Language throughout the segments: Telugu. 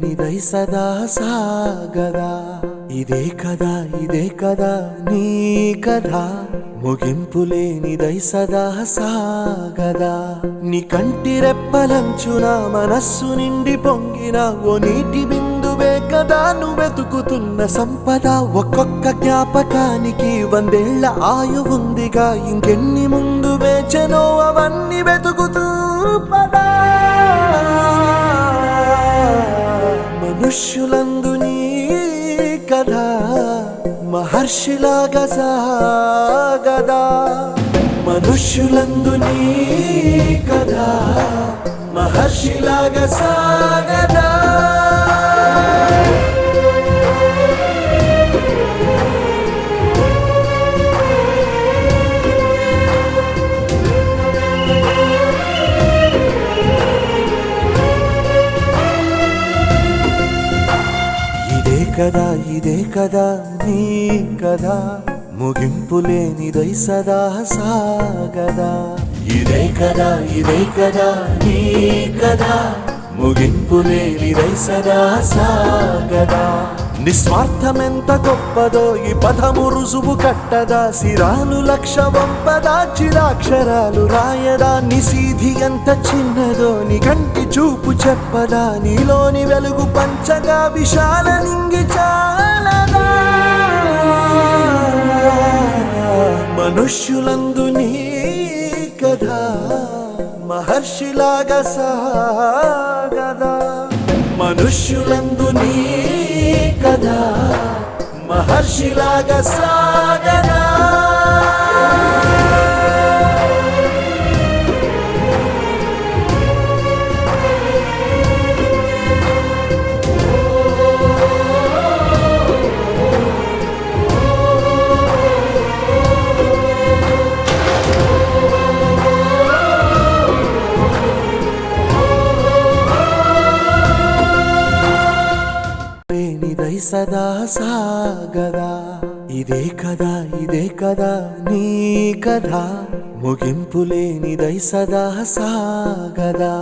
లేనిదై సదా సాగదా ఇదే కదా నీ కథ ముగింపు లేనిదై సదా సాగదా నీ కంటి రెప్పలంచున మనస్సు నిండి పొంగిన ఓ నీటి బిందువే కదా నువ్వెతుకుతున్న సంపద ఒక్కొక్క జ్ఞాపకానికి 100 ఏళ్ల ఆయువుందిగా ఇంకెన్ని ముందు వేచనో అవన్నీ వెతుకుతూ పదా మనుష్యులందు నీ కథ మహర్షిలాగా సాగదా మనుష్యులందు నీ కథ మహర్షిలాగా సాగదా ఇదే కదా నీ కథ ముగింపు లేనిదై సదా సాగదా ఇదే కదా నీ కథ ముగింపు లేనిదై సదా సాగదా నిస్వార్థమెంత గొప్పదో ఈ పదము రుజువు కట్టదా సిరాలు లక్ష వంపదా చిరాక్షరాలు రాయదా నిసీధి ఎంత చిన్నదో నీ కంటి చూపు చెప్పదా నీలోని వెలుగు పంచగా విశాల నింగి చాలదా మనుష్యులందు నీ కథ మహర్షిలాగా సాగదా మనుష్యులందు నీ కథ మహర్షిలాగా సాగదా లేనిదై సదా సాగదా ఇదే కదా నీ కథ ముగింపు లేనిదై సదా సాగదా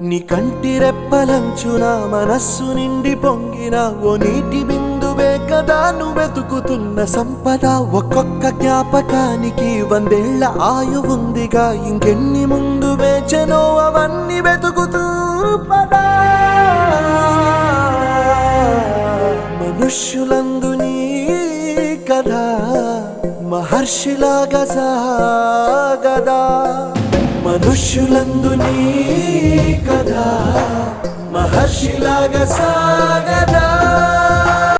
నీ కంటి రెప్పలంచున మనస్సు నిండి పొంగిన ఓ నీటి బిందువే కదా నువ్వెతుకుతున్న సంపద ఒక్కొక్క జ్ఞాపకానికి 100 ఏళ్ల ఆయువుందిగా ఇంకెన్ని ముందు వేచనో అవన్నీ వెతుకుతూ పదా మనుష్యులందు నీ కథ మహర్షిలాగా సాగదా మనుష్యులందు నీ కథ మహర్షిలాగా సాగదా